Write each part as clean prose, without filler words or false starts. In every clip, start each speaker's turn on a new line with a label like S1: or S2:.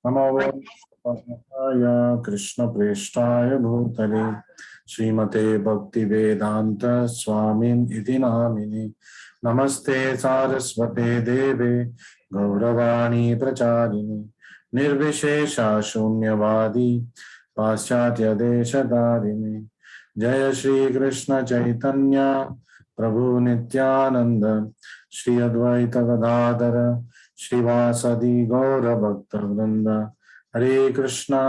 S1: नमो भगवताय कृष्णप्रेष्ठाय भूतले श्रीमते भक्तिवेदांत स्वामिन् इति नामिने। नमस्ते सारस्वते देवे गौरवाणी प्रचारिणे निर्विशेषा शून्यवादी पाश्चात्य देशधारिणे। जय श्री कृष्ण चैतन्य प्रभु नित्यानंद श्री अद्वैत गदाधर श्रीवासदि गौर भक्त वृंद। हरे कृष्णा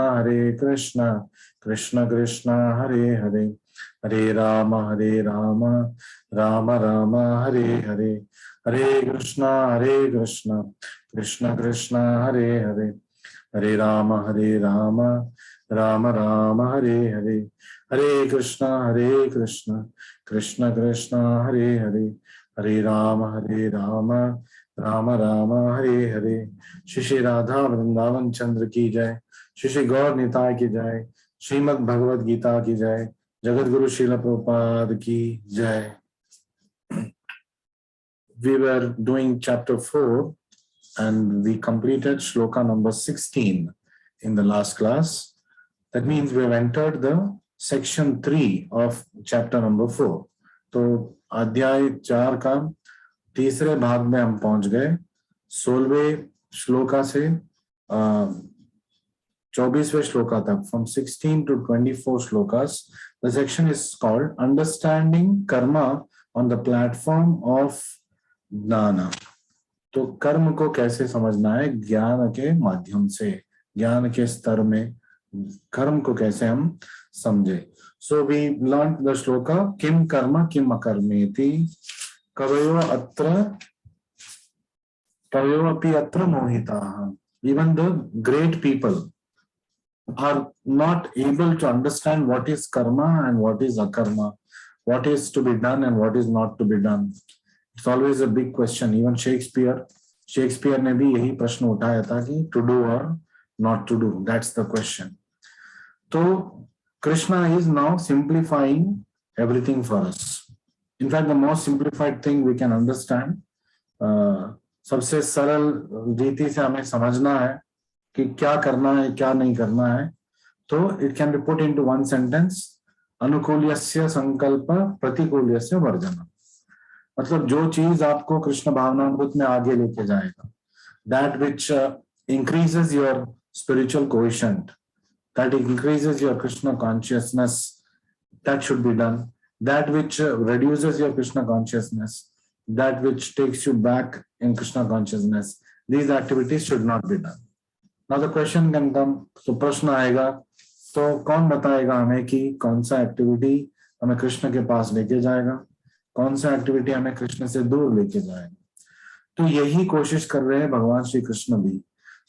S1: कृष्ण कृष्ण हरे हरे, हरे राम राम राम हरे हरे। हरे कृष्णा कृष्ण कृष्ण हरे हरे, हरे राम राम राम हरे हरे। हरे कृष्णा कृष्ण कृष्ण हरे हरे, हरे राम राम राम हरे हरे। श्री श्री राधा वृंदावन चंद्र की जय, श्री श्री गौर निताय की जय, श्रीमद् भगवद गीता की जय, जगत गुरु श्रील प्रभुपाद की जय। We were doing chapter 4 and we completed shloka number 16 in the last class. That means we have entered the section 3 of chapter number 4. तो अध्याय 4 का तीसरे भाग में हम पहुंच गए। 16वें श्लोका से 24वें श्लोका तक, from 16 to 24 shlokas. The section is called Understanding Karma on the Platform of ज्ञान। तो कर्म को कैसे समझना है ज्ञान के माध्यम से, ज्ञान के स्तर में कर्म को कैसे हम समझे। So we learn the shloka किम कर्म किम अकर्मेति कवयो अपि अत्र मोहिताः। Even the great people are not able to understand what is karma and what is akarma, what is to be done and what is not to be done. It's always a big question. Even Shakespeare ने भी यही प्रश्न उठाया था कि to do or not to do. That's the question. So Krishna is now simplifying everything for us. In fact, the most simplified thing we can understand, सबसे सरल रीति से हमें समझना है कि क्या करना है क्या नहीं करना है। तो it can be put into one sentence, अनुकूल्यस्य संकल्प प्रतिकूल्यस्य वर्जनम। मतलब जो चीज आपको कृष्ण भावनामृत में आगे लेके जाएगा, that which increases your spiritual quotient, that increases your Krishna consciousness, that should be done. That which reduces your Krishna consciousness, that which takes you back in Krishna consciousness, these activities should not be done. Now the question can come, so प्रश्न आएगा, तो कौन बताएगा हमें कि कौन सा activity हमें कृष्ण के पास लेके जाएगा, कौन सा एक्टिविटी हमें कृष्ण से दूर लेके जाएगा। तो यही कोशिश कर रहे हैं भगवान श्री कृष्ण भी।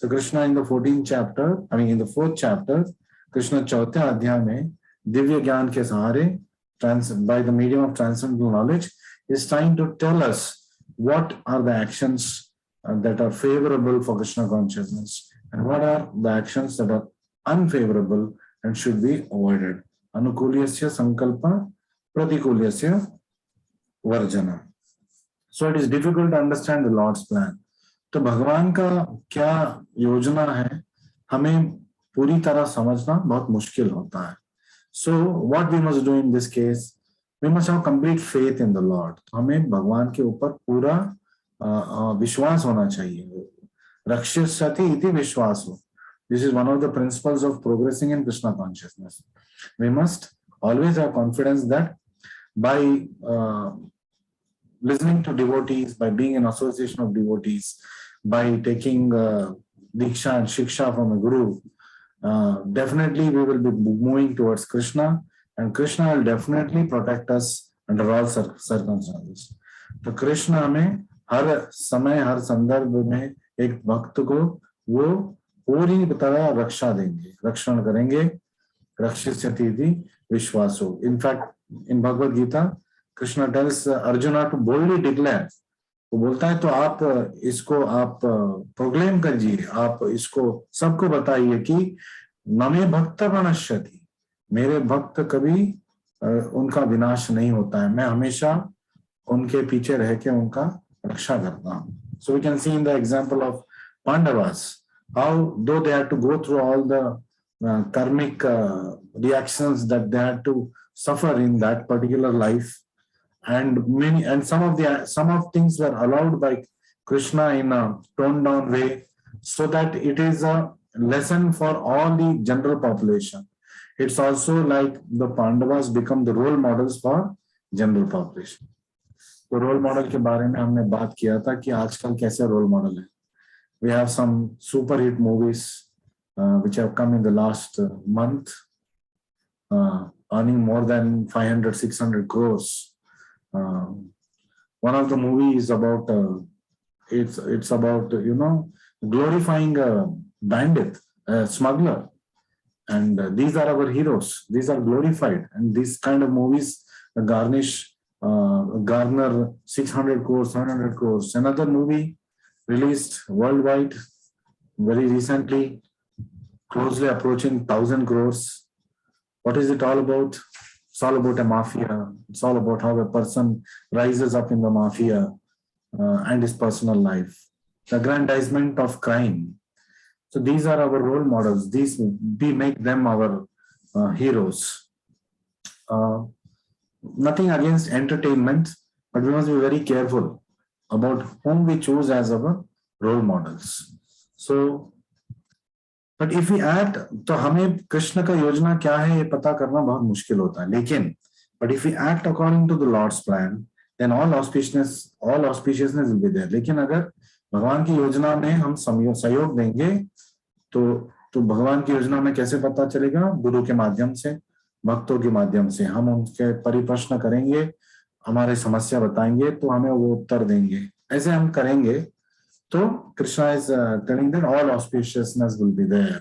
S1: तो Krishna in the 14th chapter, I mean in the 4th chapter, Krishna चौथे अध्याय में दिव्य ज्ञान के सहारे, by the medium of transcendental knowledge, is trying to tell us what are the actions that are favorable for Krishna consciousness and what are the actions that are unfavorable and should be avoided. Anukulyasya sankalpa pratikulyasya वर्जना। So it is difficult to understand the Lord's plan. तो भगवान का क्या योजना है हमें पूरी तरह समझना बहुत मुश्किल होता है। So what we must do in this case, we must have complete faith in the Lord. हमें भगवान के ऊपर पूरा विश्वास होना चाहिए। रक्षस्यति इति विश्वासो। This is one of the principles of progressing in Krishna consciousness. We must always have confidence that by listening to devotees, by being in association of devotees, by taking diksha and shiksha from a guru, definitely we will be moving towards Krishna, and Krishna will definitely protect us under all circumstances. तो कृष्ण हमें हर समय हर संदर्भ में एक भक्त को वो पूरी तरह रक्षा देंगे, रक्षण करेंगे। रक्षिष्यति इति विश्वासो। In fact, in Bhagavad Gita, Krishna tells Arjuna to boldly declare. वो बोलता है तो आप इसको आप प्रोक्लेम कीजिए, आप इसको सबको बताइए कि नमे भक्त प्रणश्यति, मेरे भक्त कभी उनका विनाश नहीं होता है, मैं हमेशा उनके पीछे रह के उनका रक्षा करता हूँ। So we can see in the example of Pandavas, how though they had to go through all the karmic reactions that they had to suffer in that particular life, and many and some of things were allowed by Krishna in a toned down way, so that it is a lesson for all the general population. It's also like the Pandavas become the role models for general population. तो role model के बारे में हमने बात किया था कि आजकल कैसे रोल मॉडल है. We have some super hit movies which have come in the last month, earning more than 500-600 crores. One of the movies is about it's about glorifying a bandit, a smuggler, and these are our heroes. These are glorified, and these kind of movies garner 600 crores, 700 crores. Another movie released worldwide very recently, closely approaching 1,000 crores. What is it all about? It's all about a mafia. It's all about how a person rises up in the mafia and his personal life. The aggrandizement of crime. So these are our role models. We make them our heroes. Nothing against entertainment, but we must be very careful about whom we choose as our role models. So, but if we act, तो हमें कृष्ण का योजना क्या है ये पता करना बहुत मुश्किल होता है. लेकिन, but if we act according to the Lord's plan, then all auspiciousness will be there. लेकिन अगर भगवान की योजना में हम सहयोग देंगे, तो भगवान की योजना में कैसे पता चलेगा? गुरु के माध्यम से, भक्तों के माध्यम से. हम उनके परिप्रश्न करेंगे, हमारे समस्या बताएंगे, तो हमें वो उत्तर देंगे. ऐसे हम करेंगे तो Krishna is telling that all auspiciousness will be there.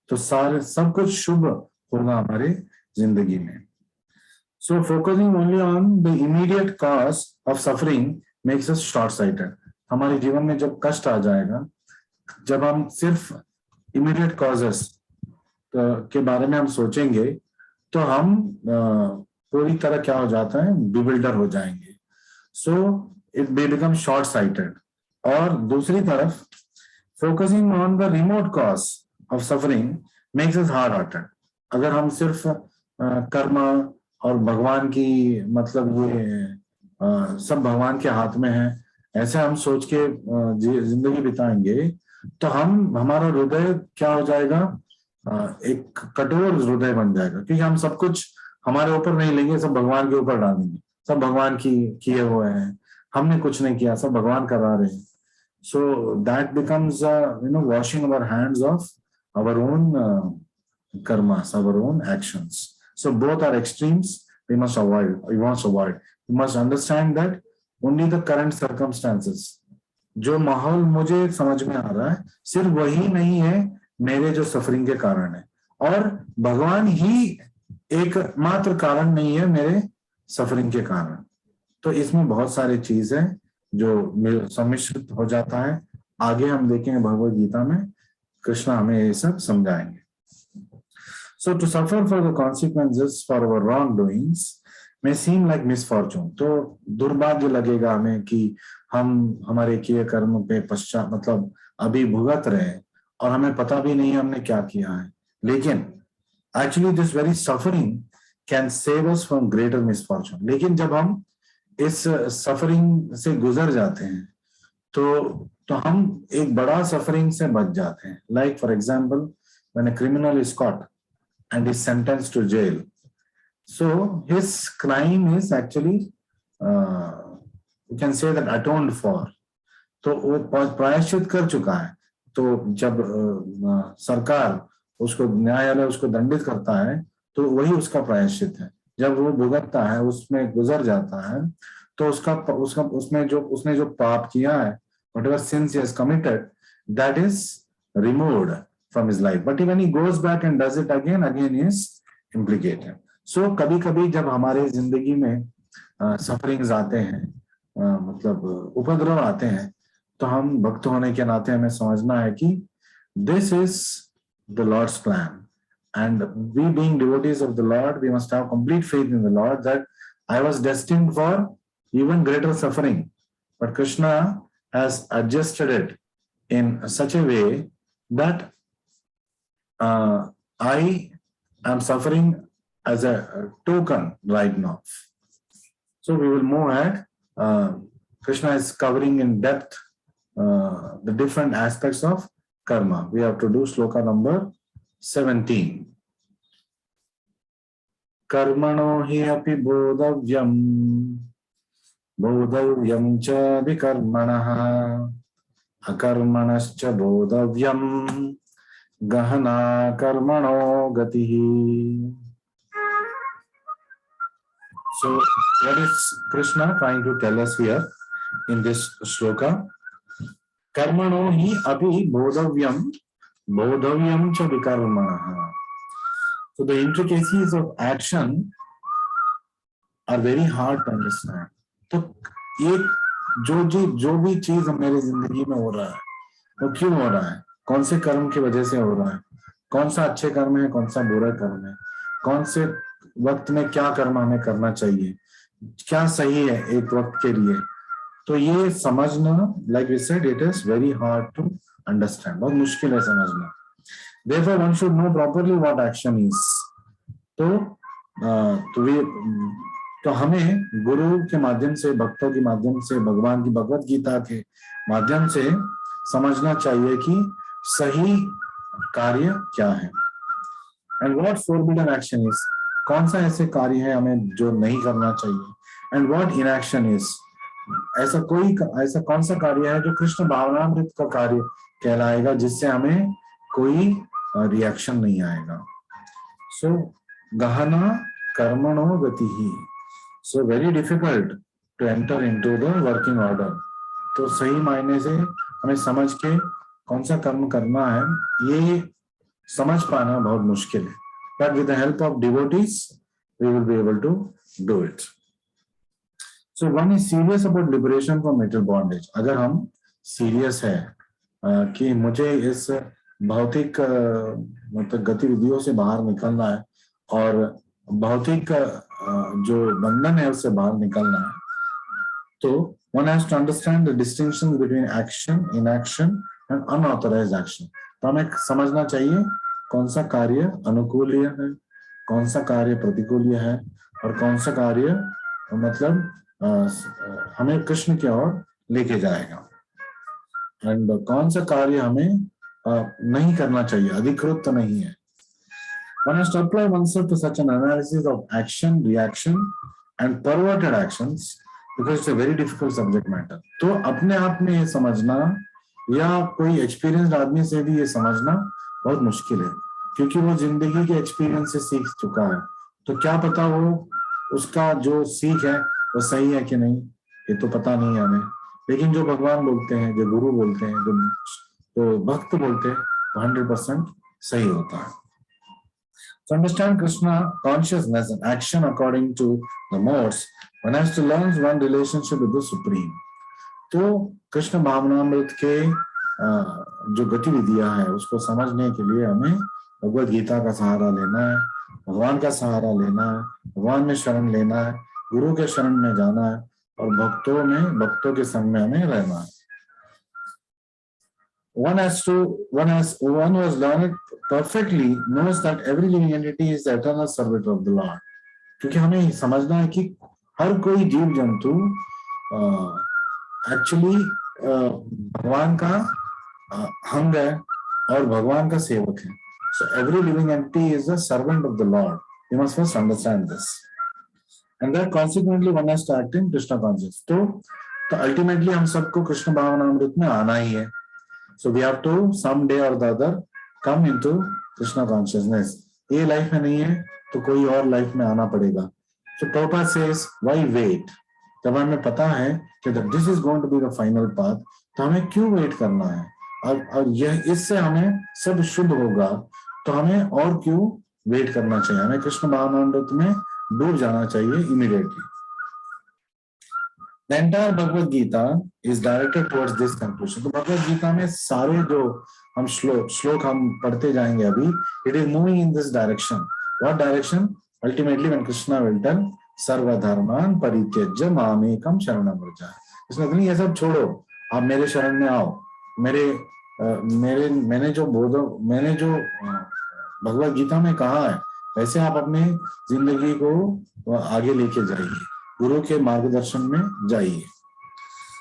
S1: तो सारे सब कुछ शुभ होगा हमारे जिंदगी में. So focusing only on the immediate cause of suffering makes us short sighted. हमारे जीवन में जब कष्ट आ जाएगा, जब हम सिर्फ इमीडिएट कॉजेस के बारे में हम सोचेंगे, तो हम पूरी तरह क्या हो जाता है, बिविल्डर हो जाएंगे. So it become short sighted. और दूसरी तरफ focusing on the remote cause of suffering makes us hard hearted. अगर हम सिर्फ कर्म और भगवान की मतलब ये सब भगवान के हाथ में है, ऐसे हम सोच के जिंदगी बिताएंगे, तो हमारा हृदय क्या हो जाएगा, एक कठोर हृदय बन जाएगा. क्योंकि हम सब कुछ हमारे ऊपर नहीं लेंगे, सब भगवान के ऊपर डालेंगे. सब भगवान की किए हुए हैं, हमने कुछ नहीं किया, सब भगवान करा रहे हैं. So that becomes washing our hands of our own karmas, our own actions. So both are extremes we must avoid. We must understand that only the current circumstances, जो माहौल मुझे समझ में आ रहा है, सिर्फ वही नहीं है मेरे जो सफरिंग के कारण है, और भगवान ही एक मात्र कारण नहीं है मेरे सफरिंग के कारण. तो इसमें बहुत सारे चीज है जो सम्मिश्रित हो जाता है. आगे हम देखेंगे भगवद गीता में कृष्ण हमें ये सब समझाएंगे. So to suffer for the consequences for our wrongdoings may seem like misfortune. तो दुर्भाग्य लगेगा हमें कि हम हमारे किए कर्म पे पश्चात मतलब अभी भुगत रहे और हमें पता भी नहीं हमने क्या किया है. लेकिन actually this very suffering can save us from greater misfortune. लेकिन जब हम इस सफरिंग से गुजर जाते हैं, तो हम एक बड़ा सफरिंग से बच जाते हैं. Like for example, when a criminal is caught and is sentenced to jail, so his crime is actually you can say that atoned for. तो वो प्रायश्चित कर चुका है. तो जब सरकार उसको न्यायालय उसको दंडित करता है, तो वही उसका प्रायश्चित है. जब वो भुगतता है, उसमें गुजर जाता है, तो उसने जो पाप किया है, whatever sins he has committed, that is removed from his life. But when he goes back and does it again he is implicated. So कभी-कभी जब हमारे जिंदगी में सफरिंग्स आते हैं, मतलब उपद्रव आते हैं, तो हम भक्त होने के नाते हमें समझना है कि this is the Lord's plan. And we being devotees of the Lord, we must have complete faith in the Lord that I was destined for even greater suffering. But Krishna has adjusted it in such a way that I am suffering as a token right now. So we will move ahead. Krishna is covering in depth the different aspects of karma. We have to do sloka number 17. Karmano hi api bodhavyam bodhavyam cha vikarmanaha akarmanascha bodhavyam gahana karmano gatihi. So what is Krishna trying to tell us here in this shloka? Karmano hi api bodhavyam bodhavyam cha vikarmanaha. So the intricacies of action are very hard to understand. तो एक जो भी चीज हमारी जिंदगी में हो रहा है वो क्यों हो रहा है, कौन से कर्म की वजह से हो रहा है, कौन सा अच्छे कर्म है, कौन सा बुरा कर्म है, कौन से वक्त में क्या कर्म हमें करना चाहिए, क्या सही है एक वक्त के लिए, तो ये समझना, like we said, it is very hard to understand. बहुत मुश्किल है समझना. Therefore, one should know properly what action is. तो हमें गुरु के माध्यम से, भक्तों के माध्यम से, भगवान की भगवत गीता के माध्यम से समझना चाहिए कि सही कार्य क्या है. And what forbidden action is, कौन सा ऐसे कार्य है हमें जो नहीं करना चाहिए. And what inaction is, ऐसा कौन सा कार्य है जो कृष्ण भावनामृत का कार्य कहलाएगा, जिससे हमें कोई रिएक्शन नहीं आएगा. सो गहना कर्मणो गतिहि. So very difficult to enter into the working order. तो सही मायने से हमें समझ के कौन सा कर्म करना है ये समझ पाना बहुत मुश्किल है. But with the help of devotees we will be able to do it. So one is serious about liberation from metal bondage. अगर हम सीरियस है कि मुझे इस भौतिक मतलब गतिविधियों से बाहर निकलना है और भौतिक जो बंधन है उससे बाहर निकलना है, तो one has to understand the distinction between action, inaction and unauthorized action. तो हमें समझना चाहिए कौन सा कार्य अनुकूल्य है, कौन सा कार्य प्रतिकूल्य है और कौन सा कार्य मतलब हमें कृष्ण की ओर लेके जाएगा, एंड कौन सा कार्य हमें नहीं करना चाहिए, अधिकृत तो नहीं है. One has to apply oneself to such an analysis of action, reaction and perverted actions because it's a very difficult subject matter. तो अपने आप में ये समझना या कोई एक्सपीरियंस्ड आदमी से भी ये समझना बहुत मुश्किल है, क्योंकि वो जिंदगी के एक्सपीरियंस से सीख चुका है. तो क्या पता वो उसका जो सीख है वो सही है कि नहीं, ये तो पता नहीं है हमें. लेकिन जो भगवान बोलते हैं, जो गुरु बोलते हैं, जो भक्त बोलते हैं, 100% सही होता है. To understand Krishna consciousness and action according to the modes, one has to learn one relationship with the Supreme. तो कृष्ण भावनामृत के जो गतिविधियां हैं उसको समझने के लिए हमें भगवत गीता का सहारा लेना है, भगवान का सहारा लेना है, भगवान में शरण लेना है, गुरु के शरण में जाना है और भक्तों के संग में हमें रहना है. One who has learned it perfectly knows that every living entity is the eternal servant of the Lord. क्योंकि हमें समझना है कि हर कोई जीव जंतु एक्चुअली भगवान का अंग है और भगवान का सेवक है. So every living entity is a servant of the Lord. You must first understand this. And then consequently one has to act in Krishna consciousness. तो ultimately हम सबको कृष्ण भावनामृत में आना ही है. So we have to someday or the other come into Krishna consciousness. ये life में नहीं है तो कोई और लाइफ में आना पड़ेगा. So Prabhupada says, why wait? जब हमें पता है कि this is going to be the final path, तो हमें क्यों वेट करना है? और यह इससे हमें सब शुभ होगा, तो हमें और क्यों वेट करना चाहिए? हमें कृष्ण भावनामृत में डूब जाना चाहिए immediately. The entire Bhagavad Gita is directed towards this conclusion. तो भगवद गीता में सारे जो हम श्लोक हम पढ़ते जाएंगे अभी, it is moving in this direction. What direction? Ultimately, when Krishna will tell, सर्वधर्मान परित्यज्य मामेकम शरणं व्रज. इसमें नहीं ये सब छोड़ो, आप मेरे शरण में आओ, मेरे मैंने जो भगवत गीता में कहा है वैसे आप अपने जिंदगी को आगे लेके जाइए, गुरु के मार्गदर्शन में जाइए.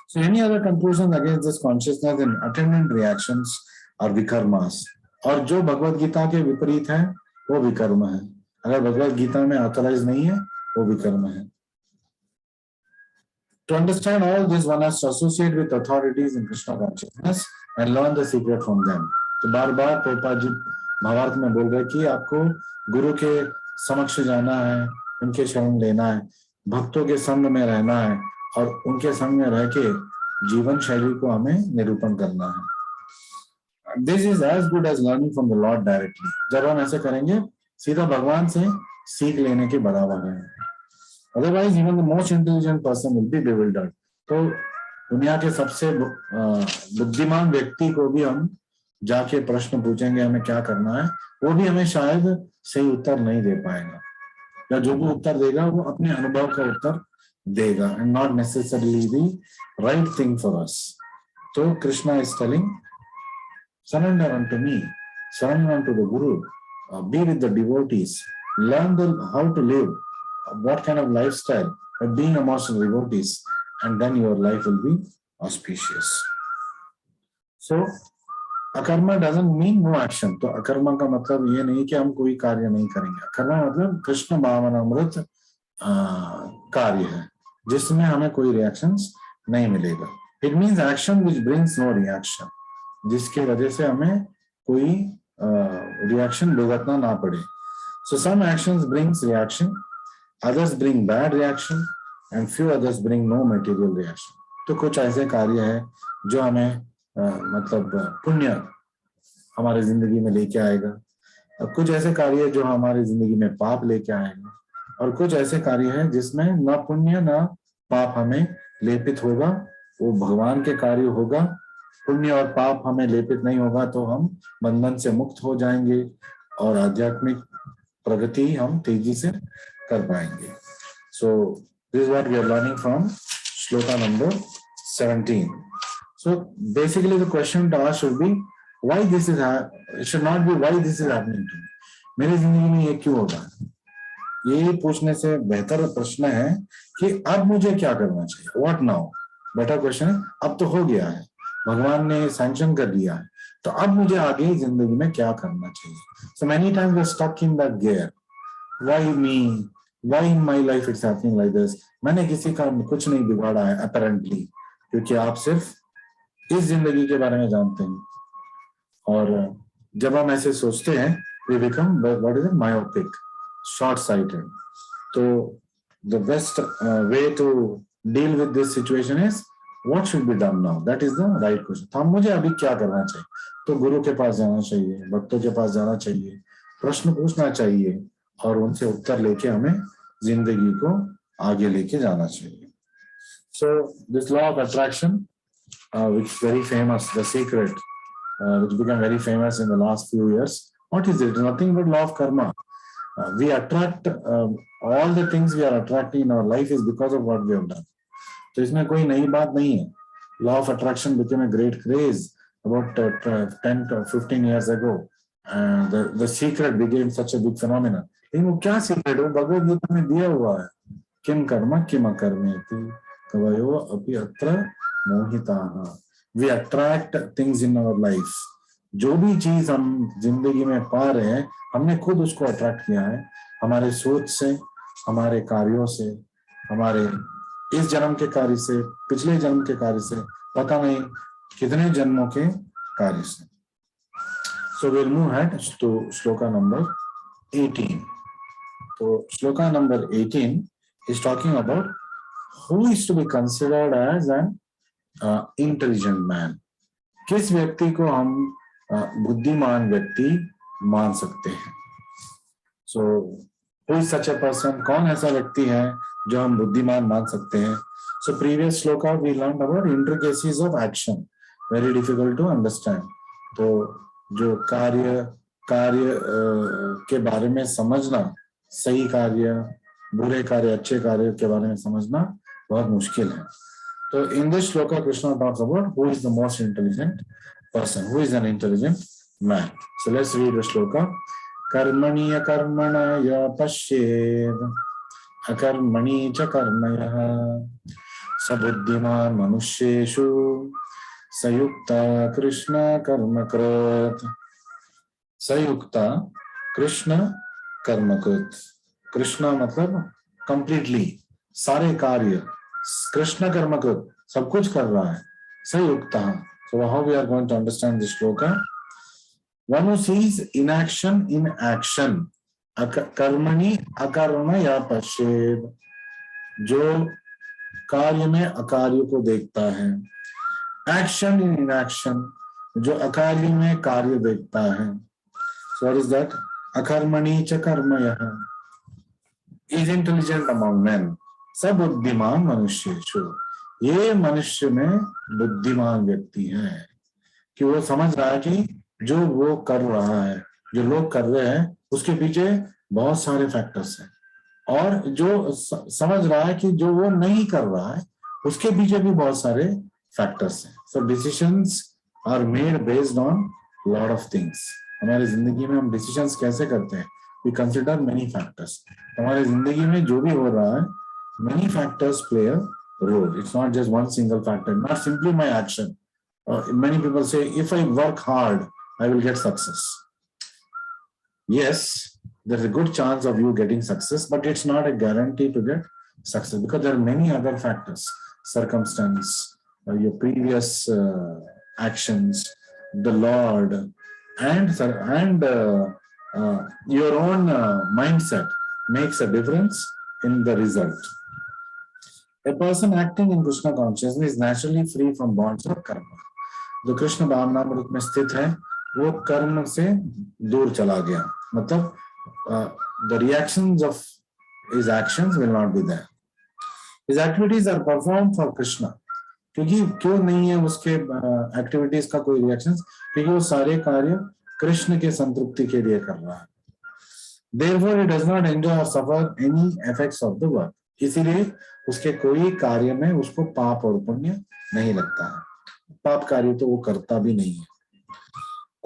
S1: So any other conclusions against this consciousness and attendant reactions are vikarmas. और जो भगवत गीता के विपरीत है वो विकर्म है. अगर भगवत गीता में ऑथराइज नहीं है वो विकर्म है. To understand all this, one has to associate with authorities in Krishna consciousness and learn the secret from them. तो बार बार प्रभुपाद जी भावार्थ में बोल रहे कि आपको गुरु के समक्ष जाना है, उनके शरण लेना है, भक्तों के संग में रहना है और उनके संग में रह के जीवन शैली को हमें निरूपण करना है. This is as good as learning from the Lord directly. जब हम ऐसे करेंगे सीधा भगवान से सीख लेने के बराबर है. Otherwise, even the most intelligent person will be bewildered. तो दुनिया के सबसे बुद्धिमान व्यक्ति को भी हम जाके प्रश्न पूछेंगे हमें क्या करना है, वो भी हमें शायद सही उत्तर नहीं दे पाएगा, या जो भी उत्तर देगा वो अपने अनुभव का उत्तर देगा and not necessarily the right thing for us. So Krishna is telling, surrender unto me, surrender unto the Guru, be with the devotees, learn how to live, what kind of lifestyle, by being amongst the devotees, and then your life will be auspicious. So अकर्मा doesn't mean no action. तो अकर्मा का मतलब ये नहीं कि हम कोई कार्य नहीं करेंगे. अकर्मा मतलब कृष्ण भावनामृत कार्य है जिसमें हमें कोई रिएक्शंस नहीं मिलेगा. It means action which brings no reaction, जिसके वजह से हमें कोई रिएक्शन भुगतना ना पड़े. So some actions brings reaction, others bring bad reaction, and few others bring no material reaction. तो कुछ ऐसे कार्य है जो हमें मतलब पुण्य हमारे जिंदगी में लेके आएगा, और कुछ ऐसे कार्य जो हमारी जिंदगी में पाप लेके आएगा, और कुछ ऐसे कार्य है जिसमें न पुण्य न पाप हमें लेपित होगा, वो भगवान के कार्य होगा. पुण्य और पाप हमें लेपित नहीं होगा तो हम बंधन से मुक्त हो जाएंगे और आध्यात्मिक प्रगति हम तेजी से कर पाएंगे. So this is what we are learning from shloka number 17. So basically the question to ask should be why this is, it should not be why this is happening to me. मेरी जिंदगी में ये क्यों होगा. ये पूछने से बेहतर प्रश्न है कि अब मुझे क्या करना चाहिए. What now? बेटर क्वेश्चन है अब तो हो गया है, भगवान ने सैंक्शन कर दिया है, तो अब मुझे आगे जिंदगी में क्या करना चाहिए. So many times we're stuck in that gear. Why me? Why in my life it's happening like this? मैंने किसी का कुछ नहीं बिगाड़ा है apparently, क्योंकि आप सिर्फ इस जिंदगी के बारे में जानते हैं. और जब हम ऐसे सोचते हैं we become what is it? Myopic, short-sighted. So the best way to deal with this situation is what should be done now. That is the right question. तो मुझे अभी क्या करना चाहिए. तो गुरु के पास जाना चाहिए, भक्तों के पास जाना चाहिए, प्रश्न पूछना चाहिए और उनसे उत्तर लेके हमें जिंदगी को आगे लेके जाना चाहिए. So this law of attraction, which is very famous, the secret, which became very famous in the last few years. What is it? Nothing but law of karma. We attract all the things we are attracting in our life is because of what we have done. तो इसमें कोई नई बात नहीं है. Law of attraction became a great craze about 10 to 15 years ago. The secret became such a big phenomenon. लेकिन वो क्या सीक्रेट है? भगवद गीता में दिया हुआ है. किम कर्म किम अकर्मेति कवयो अपि अत्र मोहिताः. We attract things in our life. जो भी चीज हम जिंदगी में पा रहे हैं हमने खुद उसको अट्रैक्ट किया है, हमारे सोच से, हमारे कार्यों से, हमारे इस जन्म के कार्य से, पिछले जन्म के कार्य से, पता नहीं कितने जन्मों के कार्य से. So we'll move ahead to shloka number 18. So shloka number 18 is talking about who is to be considered as an intelligent man. किस व्यक्ति को हम बुद्धिमान व्यक्ति मान सकते हैं. So who is such a person? कौन ऐसा व्यक्ति है जो हम बुद्धिमान मान सकते हैं. So previous shloka we learned about intricacies of action, very difficult to understand. तो जो कार्य के बारे में समझना, सही कार्य, बुरे कार्य, अच्छे कार्य के बारे में समझना बहुत मुश्किल है. तो in this shloka Krishna talks about who is the most intelligent person, who is an intelligent man. So let's read the shloka. Karmani akarmana ya pashyed akarmani cha karmayah sabuddhiman manusheshu sayukta krishna karmakrat. Sayukta krishna karmakrat. Krishna मतलब completely सारे कार्य, कृष्ण कर्मकृत सब कुछ कर रहा है, संयुक्ता. So how we are going to understand this shloka? One who sees inaction in action, कर्मणि अकर्म या पश्येद, जो कार्य में अकार्य को देखता है. Action in inaction, जो अकार्य में कार्य देखता है. So what is that? अकर्मणि च कर्मयः, is intelligent among men. सब बुद्धिमान मनुष्येषु, ये मनुष्य में बुद्धिमान व्यक्ति है कि वो समझ रहा है कि जो वो कर रहा है, जो लोग कर रहे हैं, उसके पीछे बहुत सारे फैक्टर्स हैं, और जो समझ रहा है कि जो वो नहीं कर रहा है उसके पीछे भी बहुत सारे फैक्टर्स हैं. So decisions are made based on lot of things. हमारी जिंदगी में हम डिसीजंस कैसे करते हैं? We consider many factors. हमारी जिंदगी में जो भी हो रहा है, many factors play a role. It's not just one single factor, not simply my action. Many people say, if I work hard, I will get success. Yes, there's a good chance of you getting success, but it's not a guarantee to get success because there are many other factors, circumstance, your previous actions, the Lord, and your own mindset makes a difference in the result. A person acting in Krishna consciousness is naturally free from bonds of karma. जो कृष्ण भावनामृत में स्थित है, वो कर्म से दूर चला गया. मतलब the reactions of his actions will not be there. His activities are performed for Krishna. क्योंकि क्यों नहीं है उसके एक्टिविटीज का कोई रिएक्शन? क्योंकि वो सारे कार्य कृष्ण के संतृप्ति के लिए कर रहा है. Therefore, he does not enjoy or suffer any effects of the work. इसीलिए उसके कोई कार्य में उसको पाप और पुण्य नहीं लगता है. पाप कार्य तो वो करता भी नहीं है.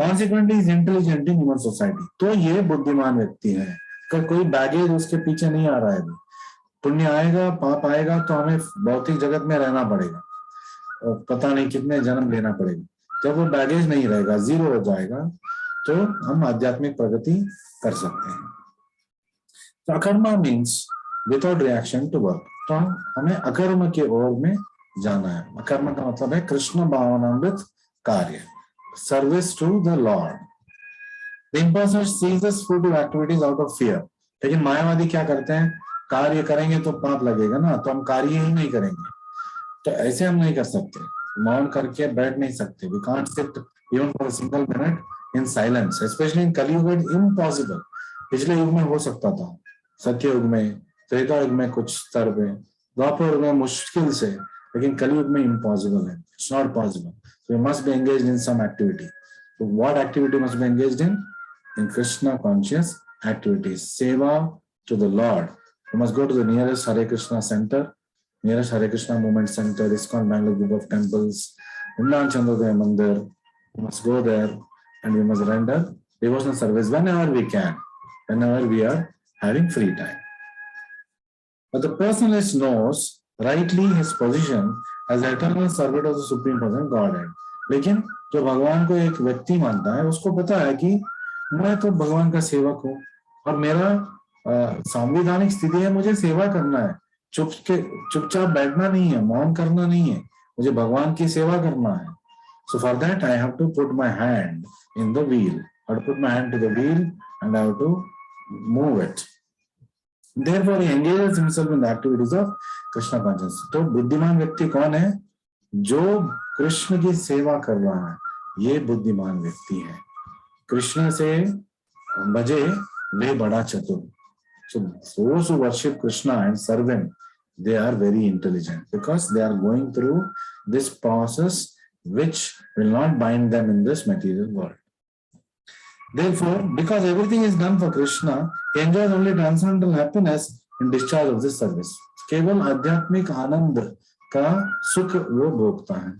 S1: Consequently, is intelligent in human society. तो ये बुद्धिमान व्यक्ति है. कोई बैगेज उसके पीछे नहीं आ रहा है. पुण्य आएगा, पाप आएगा, तो हमें भौतिक जगत में रहना पड़ेगा और पता नहीं कितने जन्म लेना पड़ेगा. जब वो बैगेज नहीं रहेगा, जीरो हो जाएगा, तो हम आध्यात्मिक प्रगति कर सकते हैं. तो akarma means without reaction to work. तो हमें अकर्म के ओर में जाना है. अकर्म का मतलब है कृष्ण भावनामृत कार्य, service to the lord. The impulsive ceases fruitive activities out of fear. लेकिन मायावादी क्या करते हैं? कार्य करेंगे तो पाप लगेगा ना, तो हम कार्य ही नहीं करेंगे. तो ऐसे हम नहीं कर सकते. मौन करके बैठ नहीं सकते. We can't sit even for a single minute in silence, especially in Kaliyuga. Impossible. पिछले युग में हो सकता था, सत्य युग में, त्रेता युग में कुछ स्तर पे, द्वापर युग में मुश्किल से, लेकिन कलयुग में इम्पॉसिबल है. It's not possible. So we must be engaged in some activity. So what activity must be engaged in? In Krishna conscious activities. Seva to the Lord. You must go to the nearest Hare Krishna center, nearest Hare Krishna movement center, ISKCON Bangalore group of temples, Vrindavan Chandrodaya Mandir. You must go there and we must render devotional service whenever we can, whenever we are having free time. But the personalist knows rightly his position as eternal servant of the Supreme Person Godhead. लेकिन जो भगवान को एक व्यक्ति मानता है, उसको पता है कि मैं तो भगवान का सेवक हूँ और मेरा संवैधानिक स्थिति है, मुझे सेवा करना है. चुपचाप बैठना नहीं है, मौन करना नहीं है, मुझे भगवान की सेवा करना है. So for that I have to put my hand in the wheel. I have to put my hand to the wheel and I have to move it. Therefore he engages himself in the activities of Krishna consciousness. तो बुद्धिमान व्यक्ति कौन है? जो कृष्ण की सेवा कर रहा है, ये बुद्धिमान व्यक्ति है. कृष्ण से बजे वे बड़ा चतुर. So those who worship Krishna and serve him, they are very intelligent because they are going through this process which will not bind them in this material world. Therefore, because everything is done for Krishna, he enjoys only transcendental happiness in discharge of this service. केवल आध्यात्मिक आनंद का सुख वो भोगता है.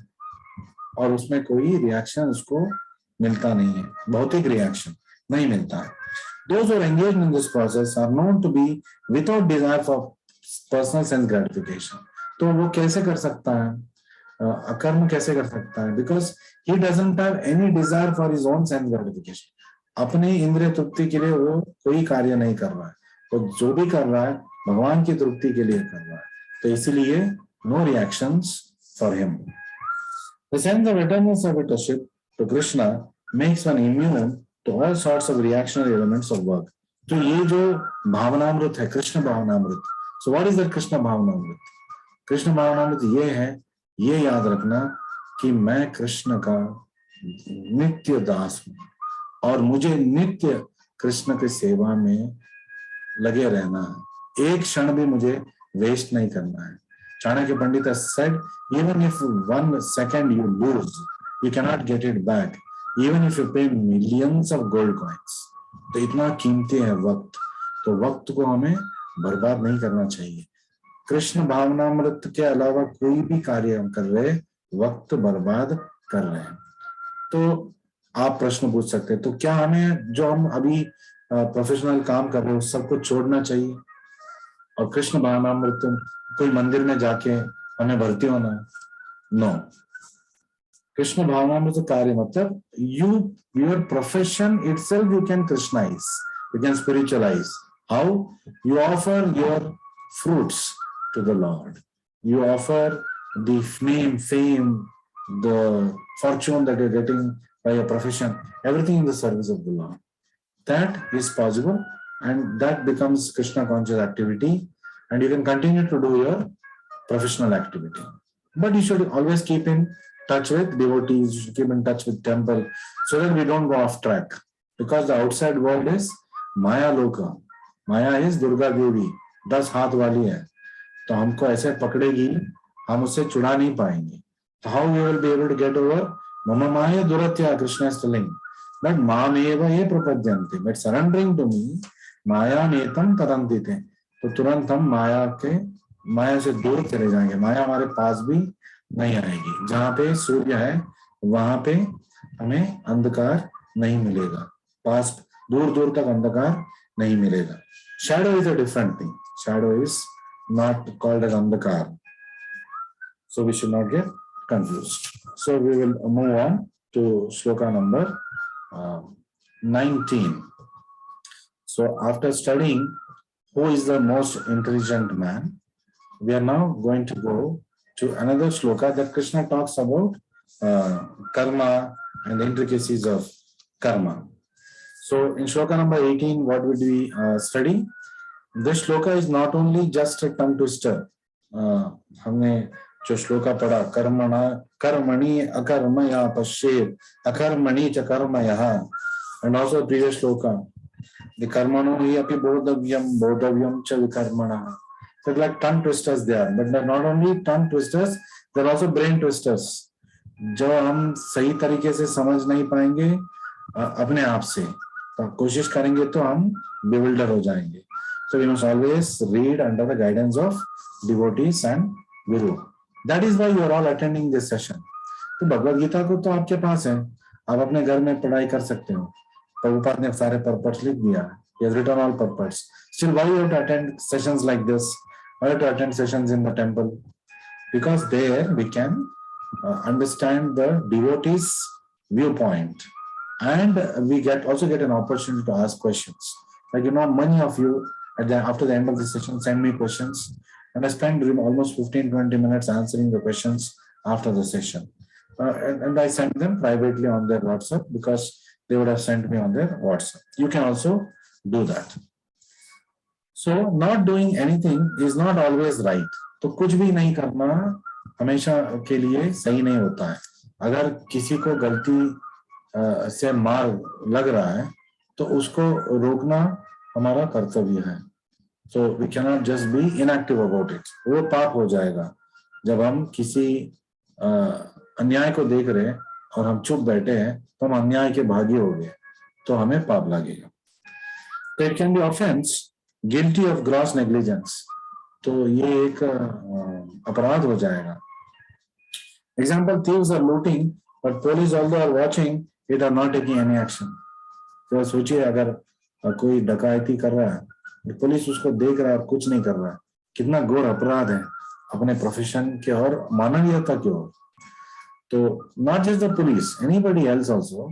S1: और उसमें कोई रिएक्शन उसको मिलता नहीं है, भौतिक रिएक्शन नहीं मिलता है. Those who are engaged in this process are known to be without desire for personal sense gratification. तो वो कैसे कर सकता है, अकर्म कैसे कर सकता है? Because he doesn't have any desire for his own sense gratification. अपनी इंद्रिय तृप्ति के लिए वो कोई कार्य नहीं कर रहा है, तो जो भी कर रहा है भगवान की तृप्ति के लिए कर रहा है, तो इसीलिए no reactions for him. The sense of eternal servitorship to Krishna makes one immune to all sorts of reactionary elements of work. तो ये जो भावनामृत है, Krishna भावनामृत. So what is that Krishna भावनामृत? Krishna भावनामृत ये है, ये याद रखना कि मैं कृष्ण का नित्य दास हूं और मुझे नित्य कृष्ण की सेवा में लगे रहना है, एक क्षण भी मुझे वेस्ट नहीं करना है. चाणक्य पंडित has said, even if 1 second you lose, you cannot get it back, even if you pay millions of gold coins. तो इतना कीमती है वक्त, तो वक्त को हमें बर्बाद नहीं करना चाहिए. कृष्ण भावनामृत के अलावा कोई भी कार्य हम कर रहे, वक्त बर्बाद कर रहे हैं. तो आप प्रश्न पूछ सकते हैं, तो क्या हमें जो हम अभी प्रोफेशनल काम कर रहे हैं उस सबको छोड़ना चाहिए और कृष्ण भावनामृत कोई मंदिर में जाके हमें भर्ती होना? नो. कृष्ण भावनामृत कार्य मतलब your profession itself you can Krishnaize, you can spiritualize. How? You offer your fruits to the Lord. You offer the fame, the fortune that you're getting by your profession, everything in the service of the Lord. That is possible, and that becomes Krishna conscious activity, and you can continue to do your professional activity. But you should always keep in touch with devotees, you should keep in touch with temple, so that we don't go off track. Because the outside world is Maya Loka. Maya is Durga Devi, 10 हाथ वाली है, तो हमको ऐसे पकड़ेगी, हम उससे छुड़ा नहीं पाएंगे. So how we will be able to get over? Mama Maya Duratya, Krishna is telling. But Mameva ye prapadyanti. But surrendering to me, Maya netam tarantite. तो तुरंत हम माया से दूर चले जाएंगे. माया हमारे पास भी नहीं आएगी. जहां पे सूर्य है वहां पे हमें अंधकार नहीं मिलेगा, पास दूर दूर तक अंधकार नहीं मिलेगा. Shadow is a different thing. Shadow is not called as andhakar. So we should not get confused. So we will move on to shloka number 19. So after studying who is the most intelligent man, we are now going to go to another shloka that Krishna talks about karma and the intricacies of karma. So in shloka number 18, what would we study? This shloka is not only just a tongue twister. हमने जो श्लोका पढ़ा, कर्मणा कर्मणि अकर्मया पश्येत् अकर्मणि च कर्मयः, and also previous shloka, the कर्मणो हि अपि बोधव्यं बोधव्यं च विकर्मणः. So like tongue twisters there, but they're not only tongue twisters, they're also brain twisters. जो हम सही तरीके से समझ नहीं पाएंगे अपने आप से, तो कोशिश करेंगे तो हम bewilder हो जाएंगे. So we must always read under the guidance of devotees and guru. That is why you are all attending this session. तो भगवद गीता को तो आपके पास है, आप अपने घर में पढ़ाई कर सकते हो. प्रभुपाद ने सारे purports लिख दिया. He has written all purports. Still, why you have to attend sessions like this? Why you have to attend sessions in the temple? Because there we can understand the devotees' viewpoint, and we also get an opportunity to ask questions. Like, many of you after the end of the session send me questions, and I spend almost 15-20 minutes answering the questions after the session, and I send them privately on their WhatsApp because they would have sent me on their WhatsApp. You can also do that. So not doing anything is not always right. तो कुछ भी नहीं करना हमेशा के लिए सही नहीं होता है. अगर किसी को गलती से मार लग रहा है तो उसको रोकना हमारा कर्तव्य है. So we cannot just be inactive about it. वो पाप हो जाएगा. जब हम किसी अन्याय को देख रहे हैं और हम चुप बैठे हैं तो हम अन्याय के भागी हो गए, तो हमें पाप लगेगा. तो it can be offense, guilty of gross negligence. तो ये एक अपराध हो जाएगा. Example, thieves are looting but police although are watching it are not taking any action. तो सोचिए अगर कोई डकैती कर रहा है, पुलिस उसको देख रहा है और कुछ नहीं कर रहा है, कितना घोर अपराध है अपने प्रोफेशन के और मानवीयता के ओर. तो not just the police, anybody else also,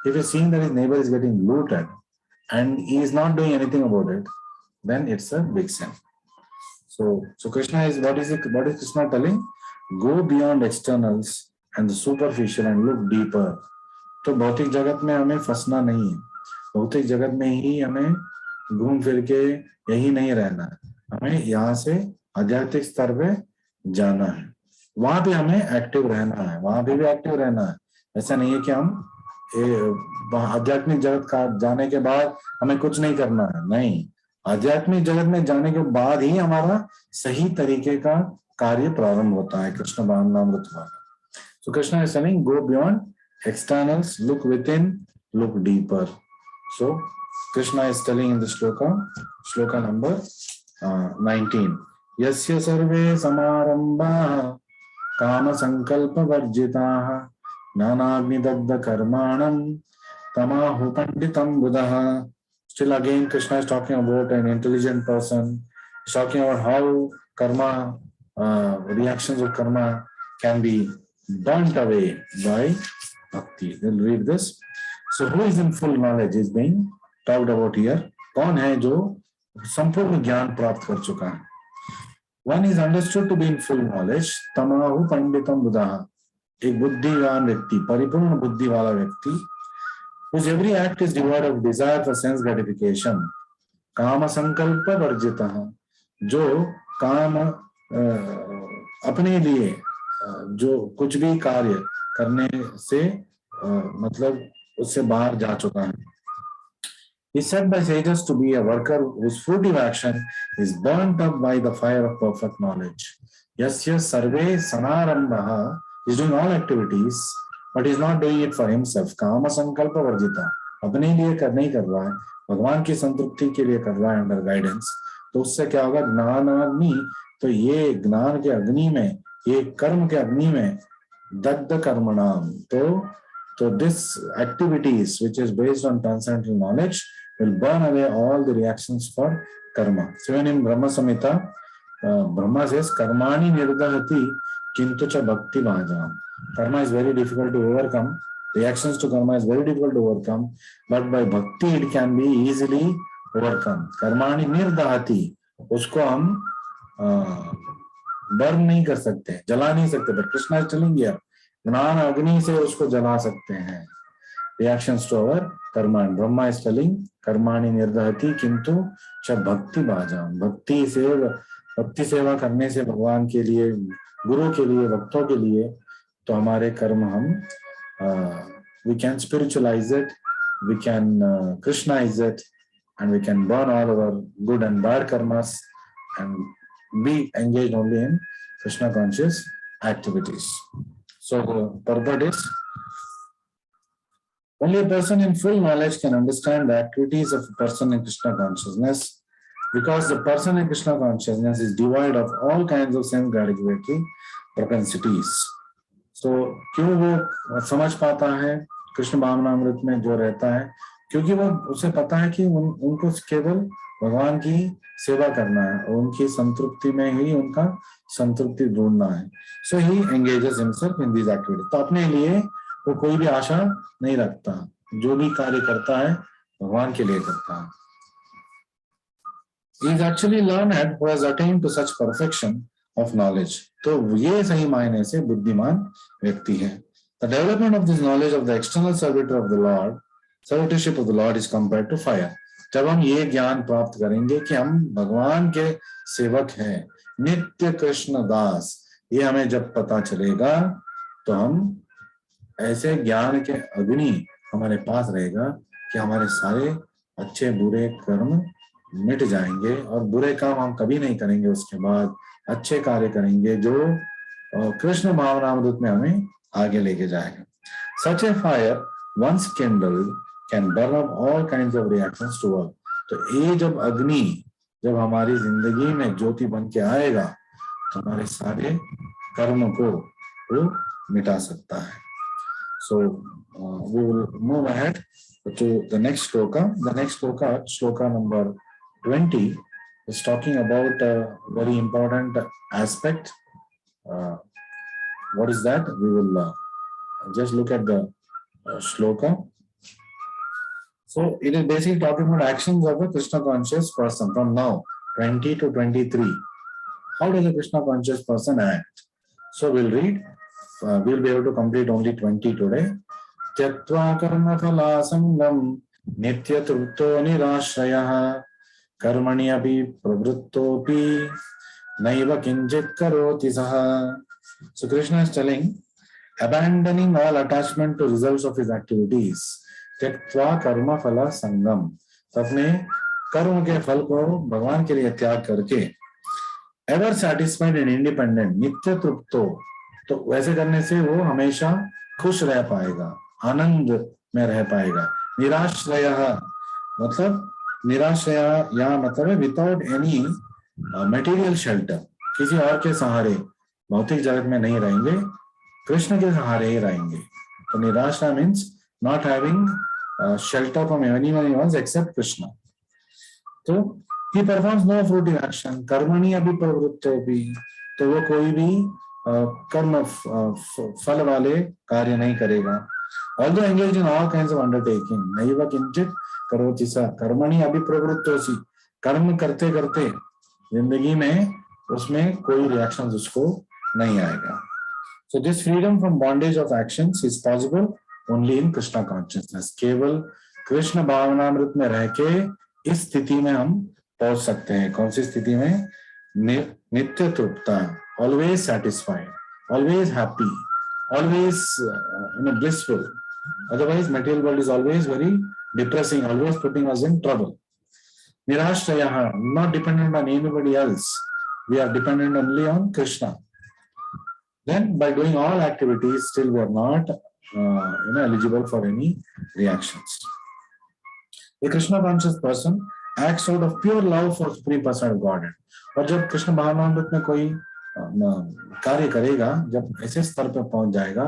S1: if he's seeing that his neighbor is getting looted and he is not doing anything about it, then it's a big sin. So Krishna is, what is Krishna telling? Go beyond externals and the superficial and look deeper. तो भौतिक जगत में हमें फंसना नहीं है, भौतिक जगत में ही हमें घूम फिर के यही नहीं रहना है, हमें यहाँ से आध्यात्मिक स्तर पे जाना है, वहां पे हमें एक्टिव रहना है, वहां पे भी एक्टिव रहना है. ऐसा नहीं है कि हम आध्यात्मिक जगत का जाने के बाद हमें कुछ नहीं करना है, नहीं, आध्यात्मिक जगत में जाने के बाद ही हमारा सही तरीके का कार्य प्रारंभ होता है कृष्ण भावनामृत वाला. So Krishna is saying, go beyond externals, look within, look deeper. So Krishna is telling in the shloka number 19. Yasya sarve samarambha kama sankalpa varjitaha nanagni karmanam tamahu panditam buddha. Still again Krishna is talking about an intelligent person. He's talking about how karma, reactions of karma can be burnt away by bhakti. We'll read this. So who is in full knowledge is being talked about here. कौन है जो संपूर्ण ज्ञान प्राप्त कर चुका है? One is understood to be in full knowledge. तमाहु पंडितम बुधाः. एक बुद्धिवान व्यक्ति, परिपूर्ण बुद्धि वाला व्यक्ति, whose every act is devoid of desire for sense gratification. काम संकल्प वर्जितः. जो काम अपने लिए जो कुछ भी कार्य करने से मतलब उससे बाहर जा चुका है. Is said by sages to be a worker whose fruitive action is burnt up by the fire of perfect knowledge. Yasya sarve sanarambha is doing all activities, but is not doing it for himself. Kama sankalpa varjita, अपने लिए नहीं कर रहा है, भगवान की संतृप्ति के लिए कर रहा है अंडर गाइडेंस. तो उससे क्या होगा? ज्ञानाग्नि. तो ये ज्ञान के अग्नि में, ये कर्म के अग्नि में दग्ध कर्मणाम. तो this activities which is based on transcendental knowledge will burn away all the reactions for karma. So even in Brahma Samhita, Brahma says karmani nirdahati kintu cha bhakti bhajam. Karma is very difficult to overcome. Reactions to karma is very difficult to overcome, but by bhakti it can be easily overcome. Karmani nirdahati, उसको हम burn नहीं कर सकते, जला नहीं सकते, but Krishna is telling here ज्ञान अग्नि से उसको जला सकते हैं. Reactions to our karma. Brahma is telling कर्माणि निर्दहति किंतु च भक्ति बाजाम. भक्ति सेवा करने से भगवान के लिए, गुरु के लिए, भक्तों के लिए, तो हमारे कर्म हम we can spiritualize it, we can Krishnaize it, and we can burn all our good and bad karmas and be engaged only in Krishna conscious activities. So the purport is, only a person in full knowledge can understand the activities of a person in Krishna consciousness, because the person in Krishna consciousness is devoid of all kinds of sense gratifying propensities. So क्यों वो समझ पाता है कृष्ण भावनामृत में जो रहता है? क्योंकि वो उसे पता है कि उनको केवल भगवान की सेवा करना है और उनकी संतृप्ति में ही उनका संतृप्ति ढूंढना है. So he engages himself in these activities. तो अपने लिए वो कोई भी आशा नहीं रखता, जो भी कार्य करता है भगवान के लिए करता है. He is actually learned who has attained to such perfection of knowledge. तो ये सही मायने से बुद्धिमान व्यक्ति है. The development of this knowledge of the external servitor of the Lord, servitorship of the Lord is compared to fire. जब हम ये ज्ञान प्राप्त करेंगे कि हम भगवान के सेवक हैं, नित्य कृष्ण दास, ये हमें जब पता चलेगा तो हम ऐसे ज्ञान के अग्नि हमारे पास रहेगा कि हमारे सारे अच्छे बुरे कर्म मिट जाएंगे और बुरे काम हम कभी नहीं करेंगे. उसके बाद अच्छे कार्य करेंगे जो कृष्ण भावनामृत में हमें आगे लेके जाएगा. Such a fire once kindled can burn up all kinds of reactions to work. तो ये जब अग्नि जब हमारी जिंदगी में ज्योति बन के आएगा तो हमारे सारे कर्म को वो मिटा सकता है. So we will move ahead to the next shloka. The next shloka, shloka number 20, is talking about a very important aspect. What is that? We will just look at the shloka. So it is basically talking about actions of a Krishna conscious person from now 20 to 23. How does a Krishna conscious person act? So we'll read. We'll be able to complete only 20 today. त्यक्त्वा कर्मफलासङ्गं नित्यतृप्तो निराश्रयः कर्मणि अपि प्रवृत्तोऽपि नैव किञ्चित् करोति सः. So Krishna is telling, abandoning all attachment to results of his activities, त्यक्त्वा कर्मफला संगम, अपने कर्म के फल को भगवान के लिए त्याग करके, एवर सैटिस्फाइड एंड इंडिपेंडेंट, नित्य तृप्तो, तो वैसे करने से वो हमेशा खुश रह पाएगा, आनंद में रह पाएगा. निराश्रय मतलब, निराश्रय यहाँ मतलब है विदाउट एनी मटेरियल शेल्टर, किसी और के सहारे भौतिक जगत में नहीं रहेंगे, कृष्ण के सहारे ही रहेंगे. तो निराश्रय means not having shelter from anyone else except Krishna. तो he performs no fruitive action. कर्मणि अपि प्रवृत्तोऽपि, तो वो कोई भी कर्म फल वाले कार्य नहीं करेगा. Although engaged in all kinds of undertaking, नैव किंचित करोति सः. कर्मणि अपि प्रवृत्तोऽसि, कर्म करते करते जिंदगी में उसमें कोई रिएक्शन उसको नहीं आएगा. So this freedom from bondage of actions is possible only in Krishna consciousness. केवल कृष्ण भावनामृत में रह के इस स्थिति में हम पहुंच सकते हैं. कौन सी स्थिति में? नित्य तृप्ता, always satisfied, always happy, always blissful. Otherwise material world is always very depressing, always putting us in trouble. Nirashraya, not dependent on anybody else, we are dependent only on Krishna. Then by doing all activities still we are not eligible for any reactions. A Krishna conscious person acts out of pure love for Supreme Person of Godhead. और जब कृष्ण भावनामृत में कोई कार्य करेगा, जब ऐसे स्तर पर पहुंच जाएगा,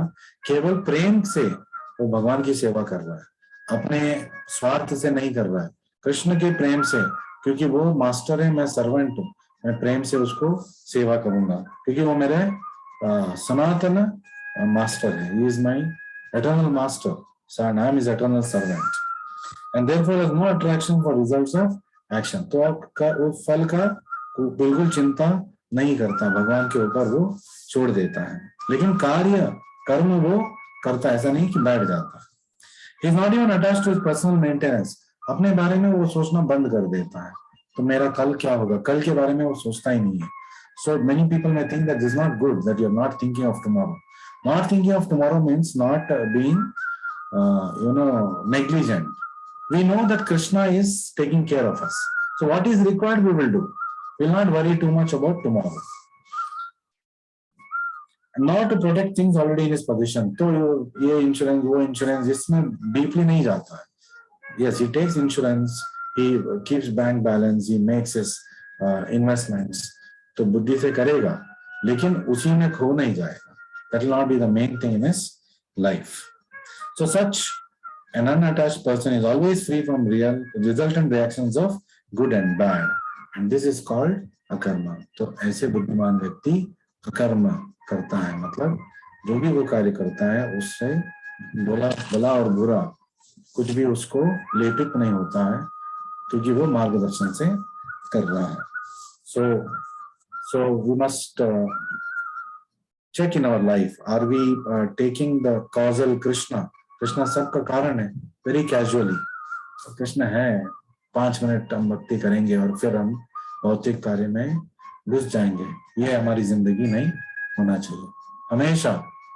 S1: केवल प्रेम से वो भगवान की सेवा कर रहा है, अपने स्वार्थ से नहीं कर रहा है, कृष्ण के प्रेम से, क्योंकि वो मास्टर है, मैं सर्वेंट हूँ, मैं प्रेम से उसको सेवा करूंगा, क्योंकि वो मेरे सनातन मास्टर है. He is my eternal master, so I am his eternal servant, and therefore has no attraction for results of action. तो वो फल का बिल्कुल चिंता नहीं करता, भगवान के ऊपर वो छोड़ देता है, लेकिन कार्य कर्म वो करता है, ऐसा नहीं कि बैठ जाता. He is not even attached to his personal maintenance. अपने बारे में वो सोचना बंद कर देता है, तो मेरा कल क्या होगा, कल के बारे में वो सोचता ही नहीं है. So many people may think that this is not good, that you are not thinking of tomorrow. Not thinking of tomorrow means not being, negligent. We know that Krishna is taking care of us. So what is required, we will do. We will not worry too much about tomorrow. Not to protect things already in his position. तो ये insurance, वो insurance, इसमें deeply नहीं जाता है. Yes, he takes insurance, he keeps bank balance, he makes his investments. तो बुद्धि से करेगा, लेकिन उसी में खो नहीं जाएगा. That will not be the main thing in his life. So such an unattached person is always free from resultant reactions of good and bad, and this is called akarma. तो ऐसे बुद्धिमान व्यक्ति अकर्म करता है, मतलब जो भी वो कार्य करता है उससे भला और बुरा कुछ भी उसको लेपित नहीं होता है, क्योंकि वो मार्गदर्शन से कर रहा है. So we must check in our life. Are we taking the causal Krishna? Krishna सबका कारण है, very casually. कृष्ण है, 5 मिनट हम भक्ति करेंगे और फिर हम भौतिक कार्य में घुस जाएंगे. ये हमारी जिंदगी नहीं होना चाहिए. हमेशा